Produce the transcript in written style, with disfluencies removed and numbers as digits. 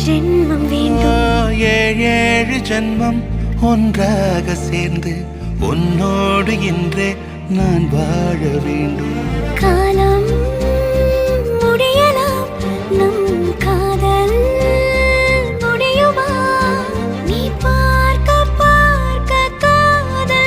ஜென்மம் வேண்டும். ஏழு ஜென்மம் ஒன்றாக சேர்ந்து உன்னோடு இன்றே நான் வாழ வேண்டும். காலம்